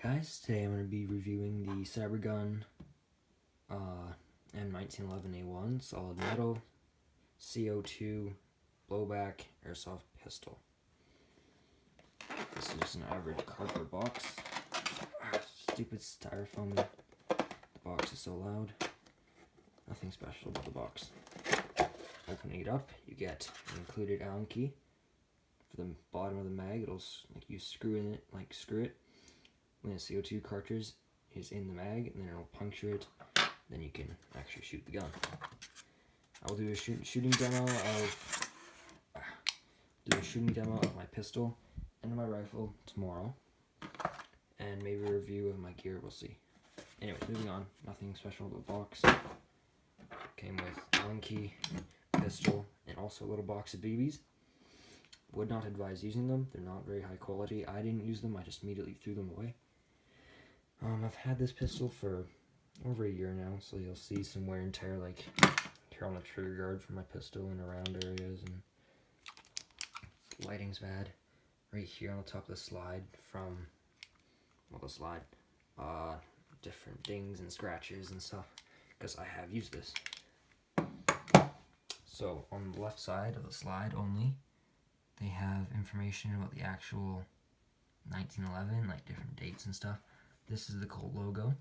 Guys, today I'm going to be reviewing the Cybergun m1911a1 solid metal co2 blowback airsoft pistol. This is just an average cardboard box. Stupid styrofoam. The box is so loud. Nothing special about the box. Opening it up, you get an included Allen key for the bottom of the mag. It'll you screw in it, screw it when a CO2 cartridge is in the mag, and then it'll puncture it. Then you can actually shoot the gun. I will do a shooting demo of my pistol and my rifle tomorrow, and maybe a review of my gear. We'll see. Anyway, moving on. Nothing special about the box. Came with Allen key, pistol, and also a little box of BBs. Would not advise using them. They're not very high quality. I didn't use them. I just immediately threw them away. I've had this pistol for over a year now, so you'll see some wear and tear, like here on the trigger guard for my pistol and around areas, and lighting's bad. Right here on the top of the slide from, different dings and scratches and stuff, because I have used this. So on the left side of the slide only, they have information about the actual 1911, like different dates and stuff. This is the Colt logo.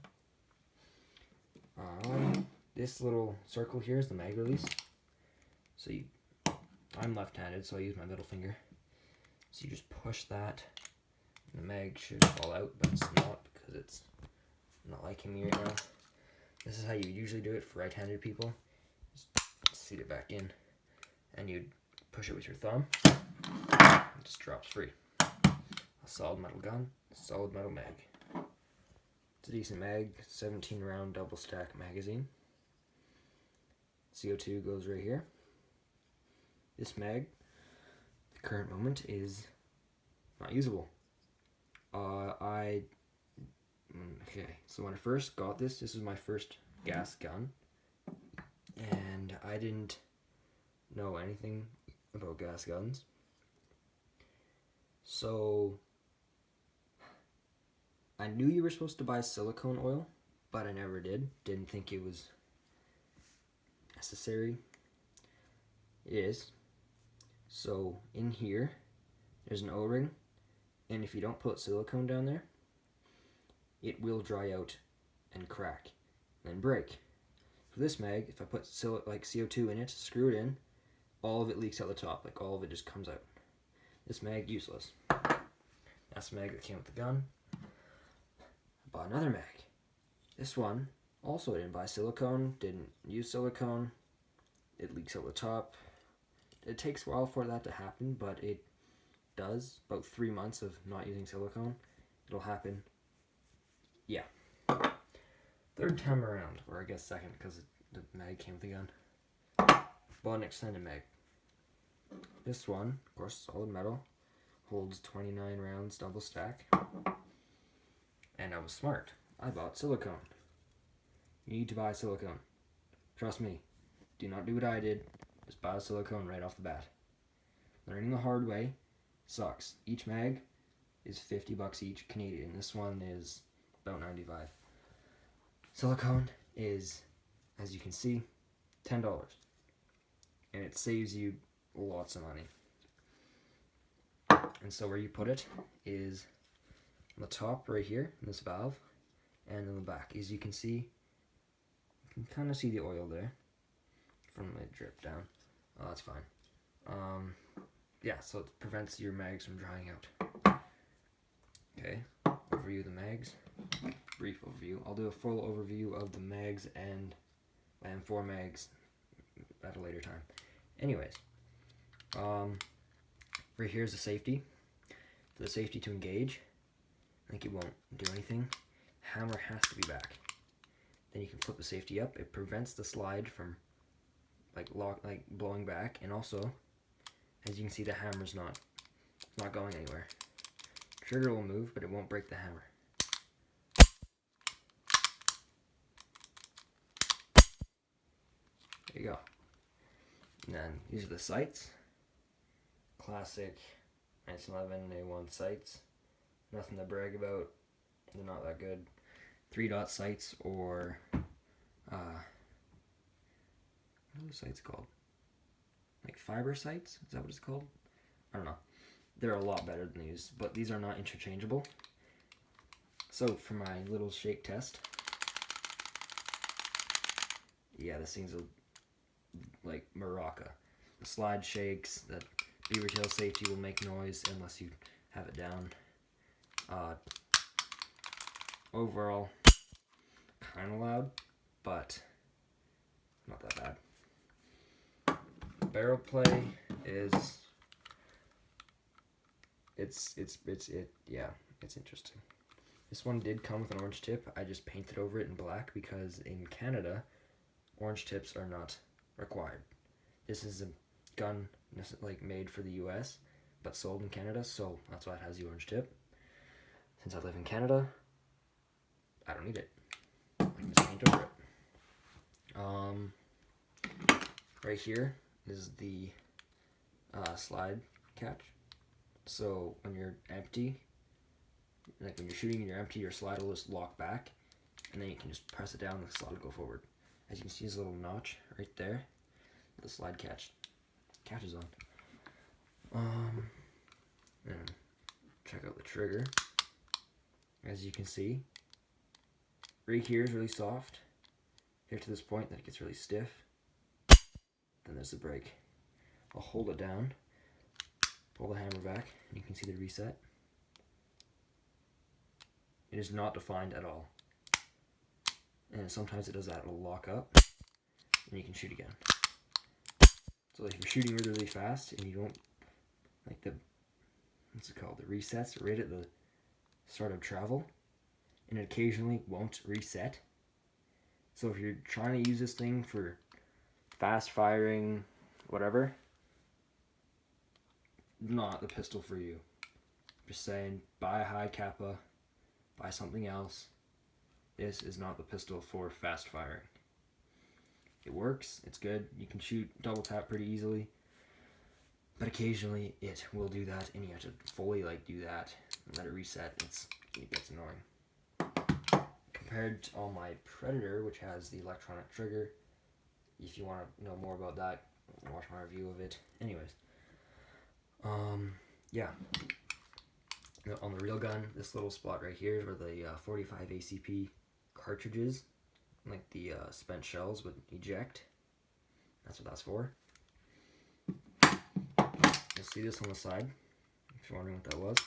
This little circle here is the mag release. So I'm left-handed, so I use my middle finger. So you just push that, and the mag should fall out, but it's not, because it's not liking me right now. This is how you usually do it for right-handed people. Just seat it back in, and you push it with your thumb. It just drops free. A solid metal gun, solid metal mag. It's a decent mag, 17 round double stack magazine. CO2 goes right here. This mag, at the current moment, is not usable. So when I first got this was my first gas gun, and I didn't know anything about gas guns. So I knew you were supposed to buy silicone oil, but I never did. Didn't think it was necessary. It is. So in here, there's an O-ring, and if you don't put silicone down there, it will dry out and crack and then break. For this mag, if I put CO2 in it, screw it in, all of it leaks out the top, all of it just comes out. This mag, useless. That's the mag that came with the gun. Bought another mag. This one, also didn't buy silicone, didn't use silicone. It leaks out the top. It takes a while for that to happen, but it does. About 3 months of not using silicone, it'll happen. Yeah. Third time around, or I guess second, because the mag came with the gun. Bought an extended mag. This one, of course, solid metal, holds 29 rounds double stack. And I was smart. I bought silicone. You need to buy silicone. Trust me. Do not do what I did. Just buy silicone right off the bat. Learning the hard way sucks. Each mag is $50 each Canadian. This one is about 95. Silicone is, as you can see, $10. And it saves you lots of money. And so where you put it is on the top right here in this valve, and in the back. As you can see, you can kind of see the oil there from the drip down. Oh, that's fine. Yeah, so it prevents your mags from drying out. Okay, overview of the mags. Brief overview. I'll do a full overview of the mags and M4 mags at a later time. Anyways, right here's the safety. For the safety to engage, it won't do anything. Hammer has to be back. Then you can flip the safety up. It prevents the slide from blowing back, and also, as you can see, the hammer's not going anywhere. Trigger will move, but it won't break the hammer. There you go. And then these are the sights. Classic 1911a1 sights. Nothing to brag about. They're not that good. 3-dot sights or what are the sights called? Like fiber sights? Is that what it's called? I don't know. They're a lot better than these, but these are not interchangeable. So for my little shake test, yeah, this thing's like maraca. The slide shakes, the beaver tail safety will make noise unless you have it down. Overall, kind of loud, but not that bad. Barrel play is it's interesting. This one did come with an orange tip. I just painted over it in black because in Canada, orange tips are not required. This is a gun like made for the US, but sold in Canada, so that's why it has the orange tip. Since I live in Canada, I don't need it. I can just paint over it. Right here is the slide catch. So when you're empty, like when you're shooting and you're empty, your slide will just lock back, and then you can just press it down and the slide will go forward. As you can see, there's a little notch right there. The slide catches on. And check out the trigger. As you can see, right here is really soft. Here to this point, then it gets really stiff. Then there's the brake. I'll hold it down, pull the hammer back, and you can see the reset. It is not defined at all. And sometimes it does that, it'll lock up, and you can shoot again. So if you're shooting really, really fast, and you don't, like the, what's it called, the resets right at the start of travel, and it occasionally won't reset. So if you're trying to use this thing for fast firing, whatever, not the pistol for you. Just saying, buy a high kappa, buy something else. This is not the pistol for fast firing. It works, it's good, you can shoot double tap pretty easily, but occasionally it will do that, and you have to fully like do that and let it reset. It gets annoying. Compared on my Predator, which has the electronic trigger, if you want to know more about that, watch my review of it. Anyways, yeah. On the real gun, this little spot right here is where the 45 ACP cartridges, like the spent shells, would eject. That's what that's for. You'll see this on the side, if you're wondering what that was.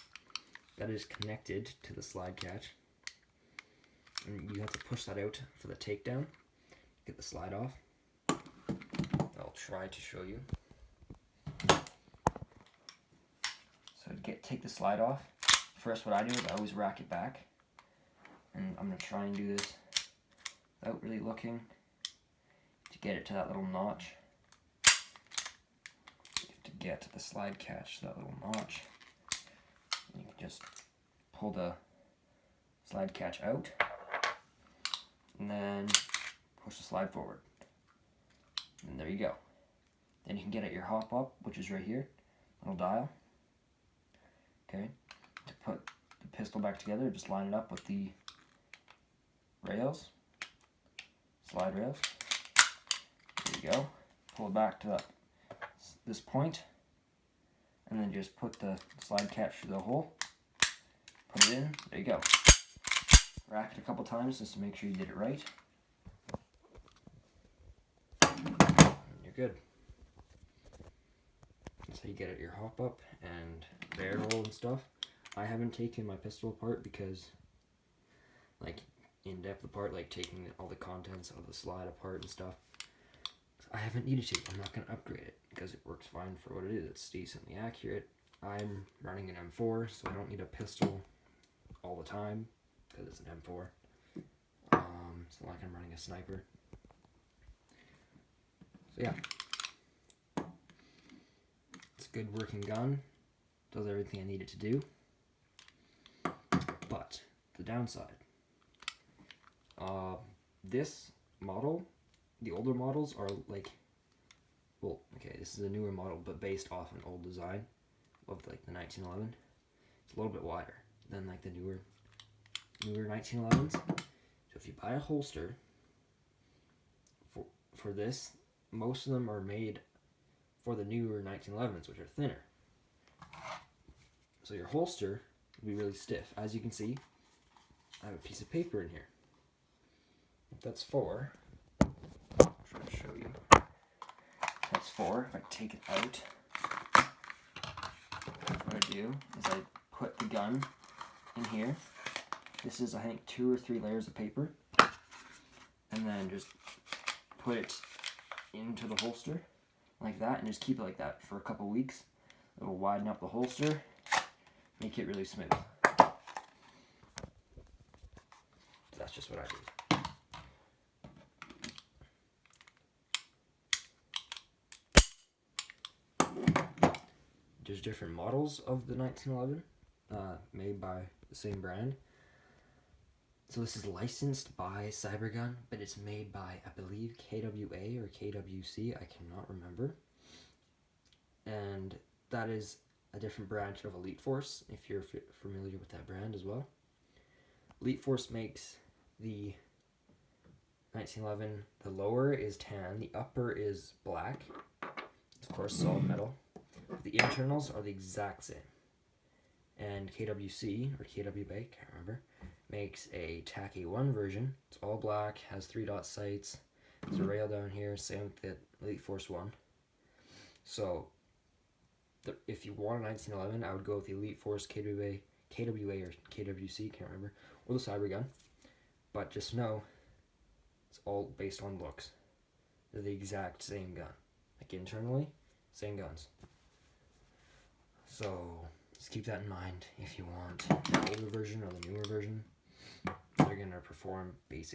That is connected to the slide catch. And you have to push that out for the takedown. Get the slide off. I'll try to show you. So to take the slide off, first what I do is I always rack it back. And I'm going to try and do this without really looking to get it to that little notch. You have to get to the slide catch to that little notch. And you can just pull the slide catch out and then push the slide forward. And there you go. Then you can get at your hop up, which is right here, little dial. Okay, to put the pistol back together, just line it up with the rails, slide rails. There you go. Pull it back to this point, and then just put the slide catch through the hole. Put it in. There you go. Rack it a couple times just to make sure you did it right. And you're good. That's how you get at your hop up and barrel and stuff. I haven't taken my pistol apart because, like, in-depth apart, like taking all the contents of the slide apart and stuff. I haven't needed to. I'm not going to upgrade it because it works fine for what it is. It's decently accurate. I'm running an M4, so I don't need a pistol all the time because it's an M4. It's not like I'm running a sniper. So yeah. It's a good working gun. Does everything I need it to do. But the downside. This model, the older models are like, well, okay, this is a newer model, but based off an old design of like the 1911. It's a little bit wider than like the newer newer 1911s. So if you buy a holster for this, most of them are made for the newer 1911s, which are thinner. So your holster will be really stiff. As you can see, I have a piece of paper in here. That's for, I'll try to show you. That's for, if I take it out, what I do is I put the gun in here. This is, I think, 2 or 3 layers of paper. And then just put it into the holster like that, and just keep it like that for a couple weeks. It will widen up the holster, make it really smooth. That's just what I do. There's different models of the 1911 made by the same brand. So this is licensed by Cybergun, but it's made by, I believe, KWA or KWC, I cannot remember. And that is a different branch of Elite Force, if you're familiar with that brand as well. Elite Force makes the 1911, the lower is tan, the upper is black, of course solid metal. The internals are the exact same. And KWC, or KWA, can't remember, makes a TAC A1 version. It's all black, has 3-dot sights. There's a rail down here, same with the Elite Force 1. So, if you want a 1911, I would go with the Elite Force KWA or KWC, can't remember, or the Cybergun. But just know, it's all based on looks. They're the exact same gun. Like internally, same guns. So, just keep that in mind if you want the older version or the newer version. They're going to perform basically